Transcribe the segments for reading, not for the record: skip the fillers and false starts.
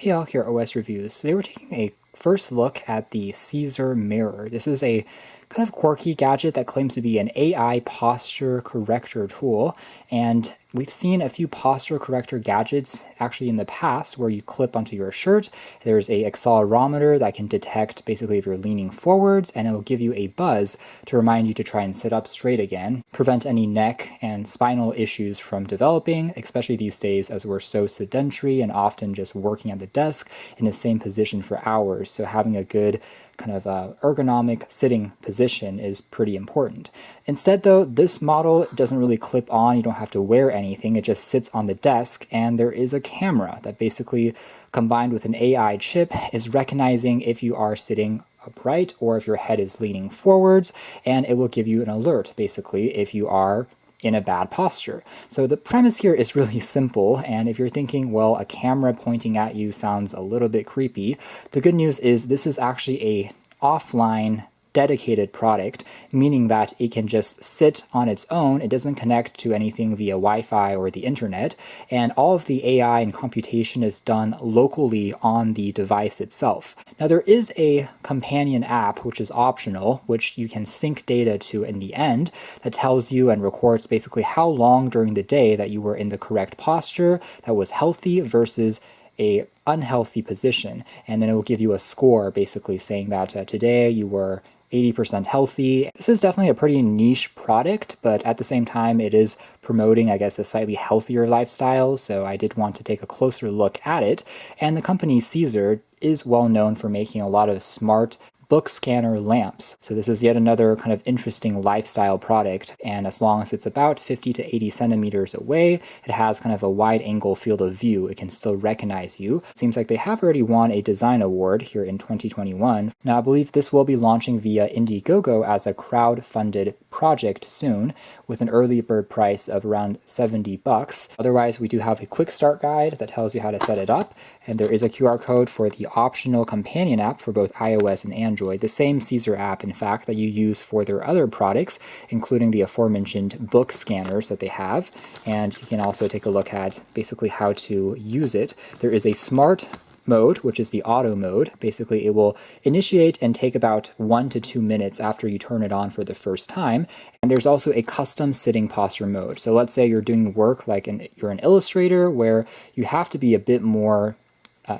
Hey all, here at OS Reviews. Today we're taking a first look at the CZUR Mirror. This is a kind of quirky gadget that claims to be an AI posture corrector tool, and we've seen a few posture corrector gadgets actually in the past where you clip onto your shirt. There's a accelerometer that can detect basically if you're leaning forwards, and it will give you a buzz to remind you to try and sit up straight again, prevent any neck and spinal issues from developing, especially these days as we're so sedentary and often just working at the desk in the same position for hours. So having a good kind of ergonomic sitting position is pretty important. Instead though, this model doesn't really clip on, you don't have to wear anything, it just sits on the desk, and there is a camera that basically, combined with an AI chip, is recognizing if you are sitting upright or if your head is leaning forwards, and it will give you an alert basically if you are in a bad posture. So the premise here is really simple, and if you're thinking, well, a camera pointing at you sounds a little bit creepy, the good news is this is actually a offline dedicated product, meaning that it can just sit on its own. It doesn't connect to anything via Wi-Fi or the internet, and all of the AI and computation is done locally on the device itself. Now there is a companion app which is optional, which you can sync data to in the end, that tells you and records basically how long during the day that you were in the correct posture that was healthy versus a unhealthy position, and then it will give you a score basically saying that today you were 80% healthy. This is definitely a pretty niche product, but at the same time it is promoting, I guess, a slightly healthier lifestyle, so I did want to take a closer look at it. And the company CZUR is well known for making a lot of smart book scanner lamps. So this is yet another kind of interesting lifestyle product, and as long as it's about 50 to 80 centimeters away, it has kind of a wide angle field of view. It can still recognize you. It seems like they have already won a design award here in 2021. Now I believe this will be launching via Indiegogo as a crowd-funded project soon, with an early bird price of around $70. Otherwise, we do have a quick start guide that tells you how to set it up, and there is a QR code for the optional companion app for both iOS and Android. The same CZUR app, in fact, that you use for their other products, including the aforementioned book scanners that they have. And you can also take a look at basically how to use it. There is a smart mode, which is the auto mode. Basically, it will initiate and take about 1 to 2 minutes after you turn it on for the first time. And there's also a custom sitting posture mode. So let's say you're doing work like you're an illustrator where you have to be a bit more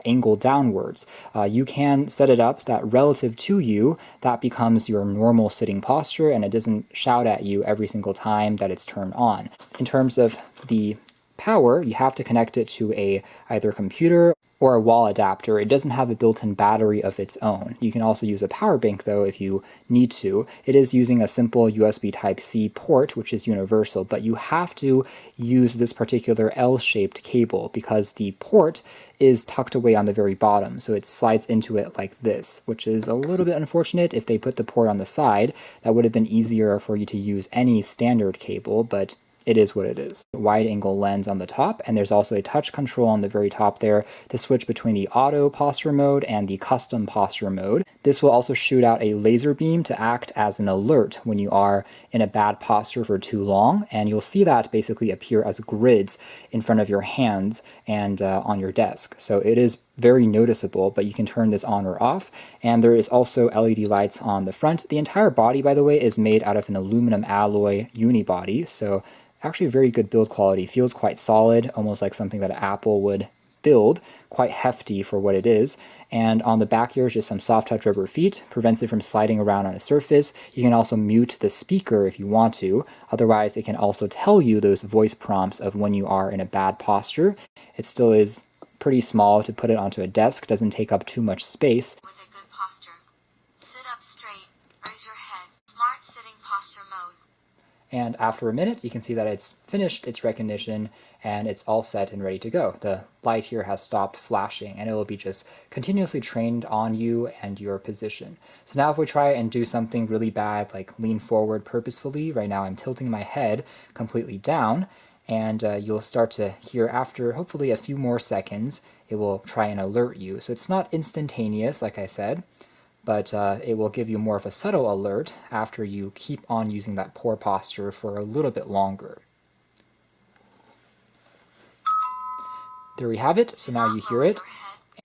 angle downwards. You can set it up that relative to you, that becomes your normal sitting posture, and it doesn't shout at you every single time that it's turned on. In terms of the power, you have to connect it to either a computer or a wall adapter. It doesn't have a built-in battery of its own. You can also use a power bank though if you need to. It is using a simple USB Type-C port, which is universal, but you have to use this particular L-shaped cable because the port is tucked away on the very bottom, so it slides into it like this, which is a little bit unfortunate. If they put the port on the side, that would have been easier for you to use any standard cable, but it is what it is. Wide angle lens on the top, and there's also a touch control on the very top there to switch between the auto posture mode and the custom posture mode. This will also shoot out a laser beam to act as an alert when you are in a bad posture for too long, and you'll see that basically appear as grids in front of your hands and on your desk. So it is very noticeable, but you can turn this on or off, and there is also LED lights on the front. The entire body, by the way, is made out of an aluminum alloy unibody, so actually very good build quality. Feels quite solid, almost like something that Apple would build, quite hefty for what it is. And on the back here is just some soft touch rubber feet, prevents it from sliding around on a surface. You can also mute the speaker if you want to. Otherwise, it can also tell you those voice prompts of when you are in a bad posture. It still is pretty small to put it onto a desk, doesn't take up too much space. With a good posture. Sit up straight, raise your head. Smart sitting posture mode. And after a minute, you can see that it's finished its recognition and it's all set and ready to go. The light here has stopped flashing, and it will be just continuously trained on you and your position. So now if we try and do something really bad, like lean forward purposefully, right now I'm tilting my head completely down, and you'll start to hear after hopefully a few more seconds, it will try and alert you. So it's not instantaneous, like I said, but it will give you more of a subtle alert after you keep on using that poor posture for a little bit longer. There we have it. So now you hear it.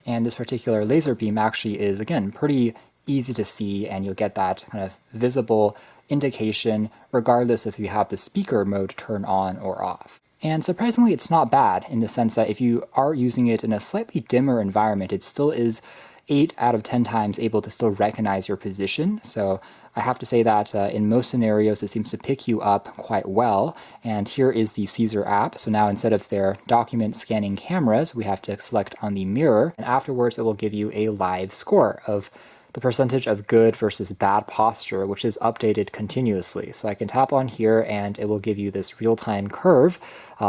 And this particular laser beam actually is, again, pretty easy to see, and you'll get that kind of visible indication regardless if you have the speaker mode turned on or off. And surprisingly, it's not bad in the sense that if you are using it in a slightly dimmer environment, it still is 8 out of 10 times able to still recognize your position. So I have to say that in most scenarios, it seems to pick you up quite well. And here is the CZUR app. So now instead of their document scanning cameras, we have to select on the mirror. And afterwards, it will give you a live score of the percentage of good versus bad posture, which is updated continuously. So I can tap on here and it will give you this real-time curve,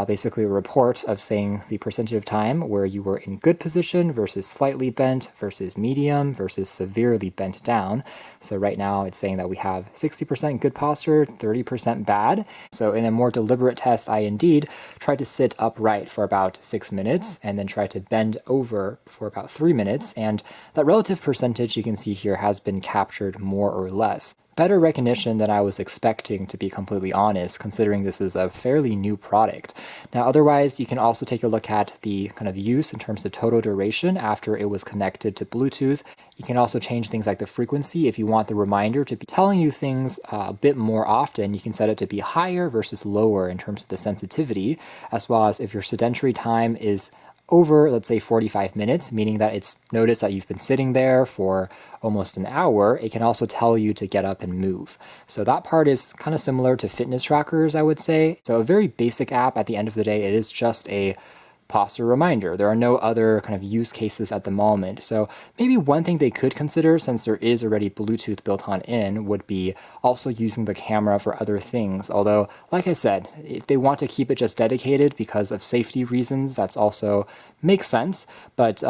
basically a report of saying the percentage of time where you were in good position versus slightly bent versus medium versus severely bent down. So right now it's saying that we have 60% good posture, 30% bad. So in a more deliberate test, I indeed tried to sit upright for about 6 minutes and then try to bend over for about 3 minutes. And that relative percentage you can see here has been captured more or less. Better recognition than I was expecting, to be completely honest, considering this is a fairly new product. Now, otherwise, you can also take a look at the kind of use in terms of total duration after it was connected to Bluetooth. You can also change things like the frequency. If you want the reminder to be telling you things a bit more often, you can set it to be higher versus lower in terms of the sensitivity, as well as if your sedentary time is over, let's say 45 minutes, meaning that it's noticed that you've been sitting there for almost an hour, it can also tell you to get up and move. So that part is kind of similar to fitness trackers, I would say. So a very basic app at the end of the day. It is just a posture reminder. There are no other kind of use cases at the moment. So maybe one thing they could consider, since there is already Bluetooth built on in, would be also using the camera for other things. Although, like I said, if they want to keep it just dedicated because of safety reasons, that's also makes sense. But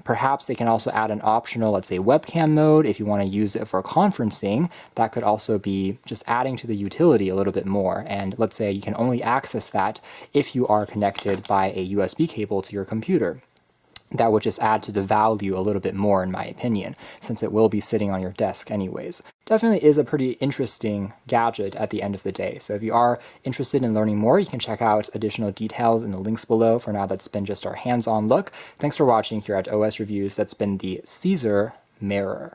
perhaps they can also add an optional, let's say, webcam mode if you want to use it for conferencing. That could also be just adding to the utility a little bit more. And let's say you can only access that if you are connected by a USB cable to your computer. That would just add to the value a little bit more, in my opinion, since it will be sitting on your desk anyways. Definitely is a pretty interesting gadget at the end of the day. So if you are interested in learning more, you can check out additional details in the links below. For now, that's been just our hands-on look. Thanks for watching here at OS Reviews. That's been the CZUR Mirror.